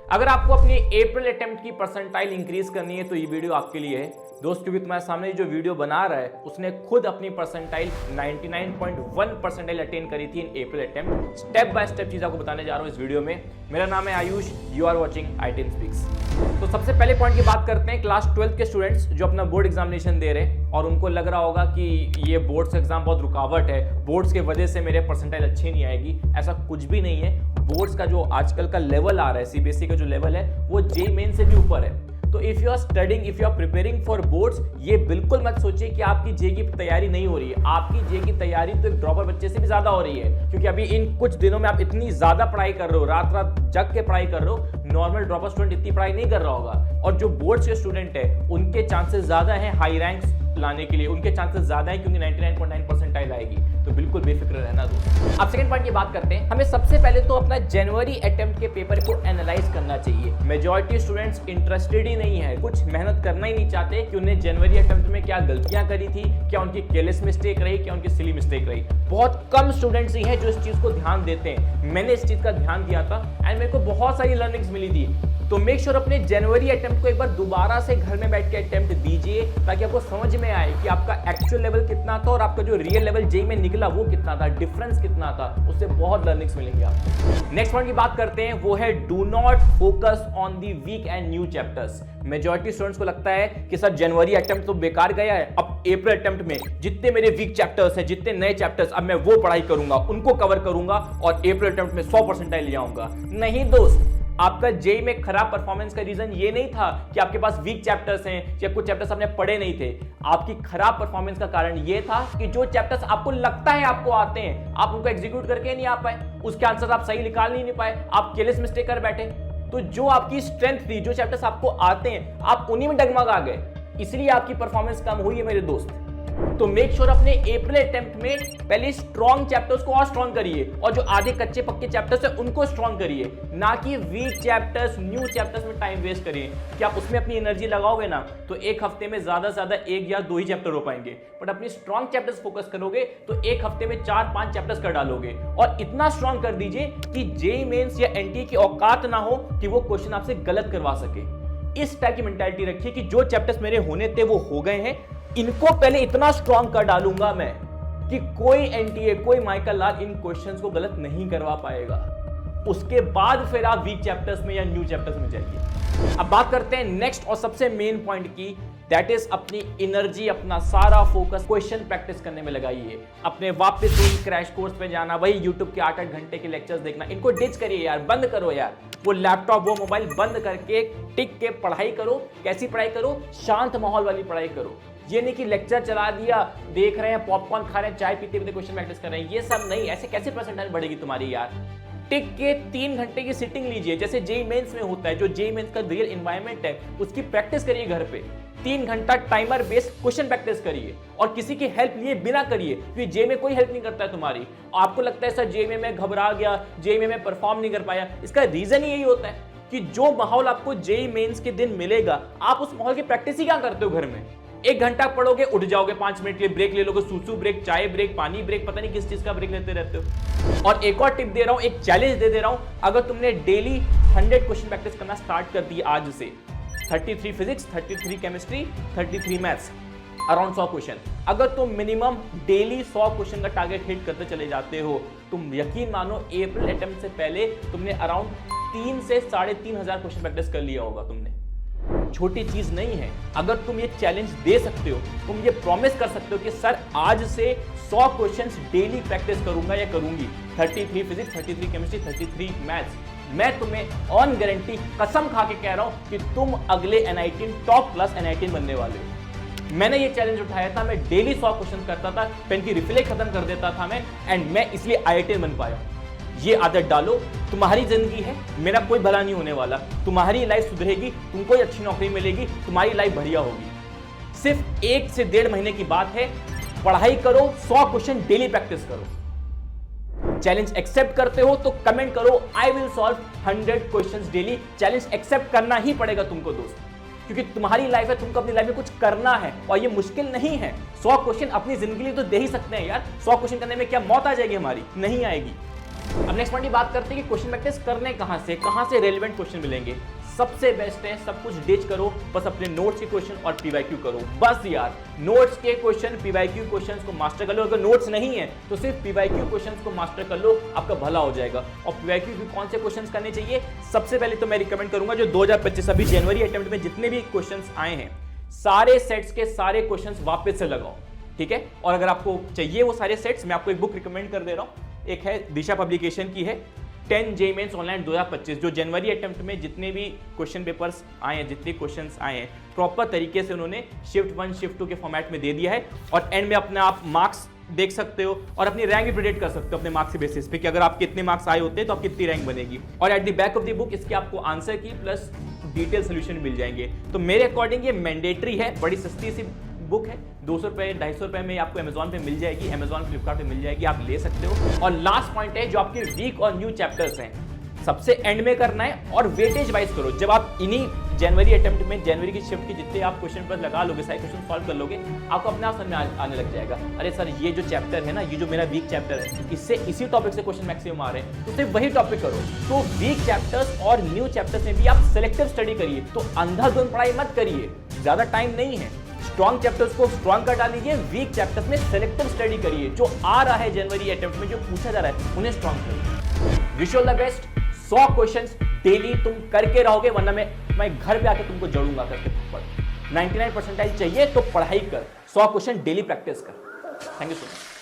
अगर आपको अपनी अप्रैल अटेम्प्ट की परसेंटाइल इंक्रीज करनी है तो ये वीडियो आपके लिए है दोस्त, क्योंकि तुम्हारे सामने जो वीडियो बना रहा है उसने खुद अपनी परसेंटाइल 99.1 परसेंटाइल अटेन करी थी in April attempt. Step by step चीज आपको बताने जा रहा हूं इस वीडियो में। मेरा नाम है Ayush, you are watching i10 speaks. तो सबसे पहले पॉइंट की बात करते हैं क्लास 12 के स्टूडेंट्स जो अपना बोर्ड एग्जामिनेशन दे रहे हैं और उनको लग रहा होगा कि ये बोर्ड्स एग्जाम बहुत रुकावट है, बोर्ड्स की वजह से मेरे परसेंटाइल अच्छी नहीं आएगी। ऐसा कुछ भी नहीं है। बोर्ड्स का जो आजकल का लेवल आ रहा है, सीबीएसई का जो लेवल है वो जेईई मेन से भी ऊपर है। तो if you are studying, if you are preparing for boards, ये बिल्कुल मत सोचिए कि आपकी जेईई की तैयारी नहीं हो रही है। आपकी जेईई की तैयारी तो एक ड्रॉपर बच्चे से भी ज्यादा हो रही है, क्योंकि अभी इन कुछ दिनों में आप इतनी ज्यादा पढ़ाई कर रहे हो, रात रात जग के पढ़ाई कर रहे हो। नॉर्मल ड्रॉपर स्टूडेंट इतनी पढ़ाई नहीं कर रहा होगा। और जो बोर्ड्स के स्टूडेंट है उनके चांसेस ज्यादा है हाई रैंक्स लाने के लिए, उनके चांसेस ज्यादा है क्योंकि 99.9 परसेंटाइल आएगी। तो बिल्कुल बेफिक्र रहना दोस्तों। अब सेकंड पॉइंट की बात करते हैं। हमें सबसे पहले तो अपना जनवरी अटेम्प्ट के पेपर को एनालाइज करना चाहिए। मेजॉरिटी स्टूडेंट्स इंटरेस्टेड ही नहीं है, कुछ मेहनत करना ही नहीं चाहते कि उन्हें जनवरी अटेम्प्ट में क्या गलतियां करी थी, क्या उनकी केयरलेस मिस्टेक रही, क्या उनकी सिली मिस्टेक रही। बहुत कम स्टूडेंट्स ही हैं जो इस चीज को ध्यान देते हैं। मैंने इस चीज का ध्यान दिया था एंड मेरे को बहुत सारी लर्निंग्स मिली थी। तो मेक श्योर अपने जनवरी अटेम्प्ट को एक बार दोबारा से घर में बैठ के अटेम्प्ट दीजिए, ताकि आपको समझ में आए कि आपका एक्चुअल लेवल कितना था और आपका जो रियल लेवल जेईई में निकला वो कितना था, डिफरेंस कितना था। उससे बहुत लर्निंग्स मिलेंगे आपको। नेक्स्ट पॉइंट की बात करते हैं, वो है do not focus on the weak and new chapters. Majority students को लगता है कि सर जनवरी अटेम्प्ट तो बेकार गया है, अब अप्रैल अटेम्प्ट में जितने मेरे वीक चैप्टर्स हैं, जितने नए चैप्टर्स, अब मैं वो पढ़ाई करूंगा, उनको कवर करूंगा और अप्रैल अटेम्प्ट में 100% ले आऊंगा। नहीं दोस्त, आपका जेईई में खराब परफॉर्मेंस का रीजन ये नहीं था कि आपके पास वीक चैप्टर्स हैं या कुछ चैप्टर्स आपने पढ़े नहीं थे। आपकी खराब परफॉर्मेंस का कारण ये था कि जो चैप्टर्स आपको लगता है आपको आते हैं, आप उनको एग्जीक्यूट करके नहीं आ पाए, उसके आंसर आप सही निकाल नहीं पाए, आप केयरलेस मिस्टेक कर बैठे। तो जो आपकी स्ट्रेंथ थी, जो चैप्टर्स आपको आते हैं, आप उन्हीं में डगमगा गए, इसलिए आपकी परफॉर्मेंस कम हुई है मेरे दोस्त। तो मेक श्योर अपने अप्रैल अटेम्प्ट में पहले स्ट्रॉन्ग चैप्टर्स को और स्ट्रॉन्ग करिए और जो आधे कच्चे पक्के चैप्टर्स है उनको स्ट्रॉन्ग करिए, ना कि वीक चैप्टर्स, न्यू चैप्टर्स में टाइम वेस्ट करिए। कि आप उसमें अपनी एनर्जी लगाओगे ना तो एक हफ्ते में ज्यादा से ज्यादा 1 या 2 ही चैप्टर हो पाएंगे, बट अपनी स्ट्रॉन्ग चैप्टर्स फोकस करोगे तो एक हफ्ते में 4-5 चैप्टर्स कर डालोगे। और इतना स्ट्रॉन्ग कर दीजिए कि जेईई मेंस या एनटीए की औकात ना हो कि वो क्वेश्चन आपसे गलत करवा सके। इस टाइप की मेंटालिटी रखिए कि जो चैप्टर्स मेरे होने थे वो हो गए हैं, इनको पहले इतना स्ट्रॉन्ग कर डालूंगा मैं कि कोई एनटीए, कोई माइकल लाल इन क्वेश्चंस को गलत नहीं करवा पाएगा। उसके बाद फिर आप वीक चैप्टर्स में या न्यू चैप्टर्स में जाइए। अब बात करते हैं नेक्स्ट और सबसे मेन पॉइंट की, दैट इज अपनी एनर्जी, अपना सारा फोकस क्वेश्चन प्रैक्टिस करने में लगाइए। अपने वापस वही क्रैश कोर्स पे जाना, वही यूट्यूब के 8-8 घंटे के लेक्चर्स देखना, इनको डिच करिए यार, बंद करो यार। वो लैपटॉप, वो मोबाइल बंद करके टिक के पढ़ाई करो। कैसी पढ़ाई करो? शांत माहौल वाली पढ़ाई करो। ये नहीं कि लेक्चर चला दिया, देख रहे हैं, पॉपकॉर्न खा रहे हैं, चाय पीते पीते क्वेश्चन प्रैक्टिस कर रहे हैं, ये सब नहीं। ऐसे कैसे परसेंटाइल बढ़ेगी तुम्हारी यार? टिक के 3 घंटे की सिटिंग लीजिए, जैसे जेईई मेंस में होता है। जो जेईई मेंस का रियल एनवायरनमेंट है उसकी प्रैक्टिस करिए घर पे। 3 घंटा टाइमर बेस्ड क्वेश्चन प्रैक्टिस करिए और किसी की हेल्प लिए बिना करिए, क्योंकि जेईई में कोई हेल्प नहीं करता है तुम्हारी। आपको लगता है सर जेईई में मैं घबरा गया, जेईई में मैं परफॉर्म नहीं कर पाया, इसका रीजन ही यही होता है कि जो माहौल आपको जेईई मेंस के दिन मिलेगा, आप उस माहौल की प्रैक्टिस ही क्या करते हो घर में। 1 घंटा पढ़ोगे, उठ जाओगे, 5 मिनट के लिए ब्रेक ले लोगे, सूसू ब्रेक, चाय ब्रेक, पानी ब्रेक, पता नहीं किस चीज का ब्रेक लेते रहते हो। और एक और टिप दे रहा हूं, एक चैलेंज दे रहा हूं, अगर तुमने डेली 100 क्वेश्चन प्रैक्टिस करना स्टार्ट कर दी आज से, 33 physics, 33 chemistry, 33 maths, around 100 question, अगर तुम मिनिमम डेली 100 क्वेश्चन का टारगेट हिट करते चले जाते हो, तुम यकीन मानो अप्रैल अटेम्प्ट से पहले तुमने अराउंड 3 से 3,500 क्वेश्चन प्रैक्टिस कर लिया होगा तुमने। छोटी चीज नहीं है। अगर तुम ये चैलेंज दे सकते हो, तुम ये प्रॉमिस कर सकते हो कि सर आज से 100 क्वेश्चंस डेली प्रैक्टिस करूंगा या करूंगी, 33 फिजिक्स, 33 केमिस्ट्री, 33 मैथ्स, मैं तुम्हें ऑन गारंटी कसम खा के कह रहा हूं कि तुम अगले NIT टॉप क्लास NIT बनने वाले हो। मैंने ये चैलेंज उठाया था, मैं डेली 100 क्वेश्चन करता था, पेन की रिफिल खत्म कर देता था मैं, एंड मैं इसलिए IIT बन पाया। ये आदत डालो, तुम्हारी जिंदगी है, मेरा कोई भला नहीं होने वाला, तुम्हारी लाइफ सुधरेगी, तुमको अच्छी नौकरी मिलेगी, तुम्हारी लाइफ बढ़िया होगी। सिर्फ 1 से 1.5 महीने की बात है, पढ़ाई करो, 100 क्वेश्चन डेली प्रैक्टिस करो। चैलेंज एक्सेप्ट करते हो तो कमेंट करो, I will solve 100 questions daily. Challenge accept करना ही पड़ेगा तुमको दोस्त, क्योंकि तुम्हारी लाइफ है, तुमको अपनी लाइफ में कुछ करना है और ये मुश्किल नहीं है। 100 क्वेश्चन अपनी जिंदगी लिए तो दे ही सकते हैं यार। 100 क्वेश्चन करने में क्या मौत आ जाएगी हमारी? नहीं आएगी। अब नेक्स्ट पॉइंट की बात करते हैं कि क्वेश्चन प्रैक्टिस करने कहां से रेलेवेंट क्वेश्चन मिलेंगे। सबसे बेस्ट है सब कुछ डिच करो, बस अपने नोट्स के क्वेश्चन और पीवाईक्यू करो। बस यार नोट्स के क्वेश्चन पीवाईक्यू क्वेश्चंस को मास्टर कर लो। अगर नोट्स नहीं है तो सिर्फ पीवाईक्यू क्वेश्चंस को मास्टर कर लो, आपका भला हो जाएगा। और पीवाईक्यू भी कौन से क्वेश्चंस करने चाहिए? सबसे पहले तो मैं रिकमेंड करूंगा जो 2025 अभी जनवरी अटेम्प्ट में जितने भी क्वेश्चंस आए हैं सारे सेट्स के सारे क्वेश्चंस वापस से लगाओ, ठीक है। और अगर आपको चाहिए वो सारे सेट्स, मैं आपको एक बुक रिकमेंड कर दे रहा हूं। एक है दिशा पब्लिकेशन की है 10 JEE मेंस ऑनलाइन 2025, जो जनवरी अटेम्प्ट में जितने भी क्वेश्चन पेपर्स आए हैं, जितने क्वेश्चंस आए हैं, प्रॉपर तरीके से उन्होंने शिफ्ट 1 शिफ्ट 2 के फॉर्मेट में दे दिया है। और एंड में अपने आप मार्क्स देख सकते हो और अपनी रैंक भी प्रेडिक्ट कर सकते हो अपने मार्क्स के बेसिस पे कि अगर आपके इतने मार्क्स आए होते हैं तो आपकी कितनी रैंक बनेगी। और at the back of the book इसके आपको आंसर की प्लस डिटेल सोल्यूशन मिल जाएंगे। तो मेरे अकॉर्डिंग ये मैंडेटरी है, बड़ी सस्ती सी बुक है, 200 रुपए 250 रुपए में आपको अमेजॉन पे मिल जाएगी, अमेजॉन फ्लिपकार्ट पे मिल जाएगी, आप ले सकते हो। और लास्ट पॉइंट है जो आपके वीक और न्यू चैप्टर्स हैं सबसे एंड में करना है और वेटेज वाइज करो। जब आप इन्हीं जनवरी अटेम्प्ट में जनवरी की शिफ्ट के जितने आप क्वेश्चन पर लगा लोगे, सारे क्वेश्चन सॉल्व कर लोगे, आपको अपने आप समझ में आने लग जाएगा। अरे सर ये जो चैप्टर है ना, ये जो मेरा वीक चैप्टर है, इससे इसी टॉपिक से क्वेश्चन मैक्सिमम आ रहे हैं, तो सिर्फ वही टॉपिक करो। तो वीक चैप्टर्स और न्यू चैप्टर्स में भी आप सिलेक्टिव स्टडी करिए। तो अंधाधुंध पढ़ाई मत करिए, ज्यादा टाइम नहीं है। स्ट्रॉन्ग चैप्टर्स को स्ट्रॉन्ग कर डालिए, वीक चैप्टर्स में सिलेक्टिव स्टडी करिए। जो आ रहा है जनवरी अटेम्प्ट में, जो पूछा जा रहा है, उन्हें स्ट्रॉन्ग करिए। Wish you all the best. 100 questions daily तुम करके रहोगे, वरना मैं घर पे आके तुमको जड़ूंगा करके थप्पड़। 99 परसेंटाइल चाहिए तो पढ़ाई कर, 100 क्वेश्चन डेली प्रैक्टिस कर। Thank you so much.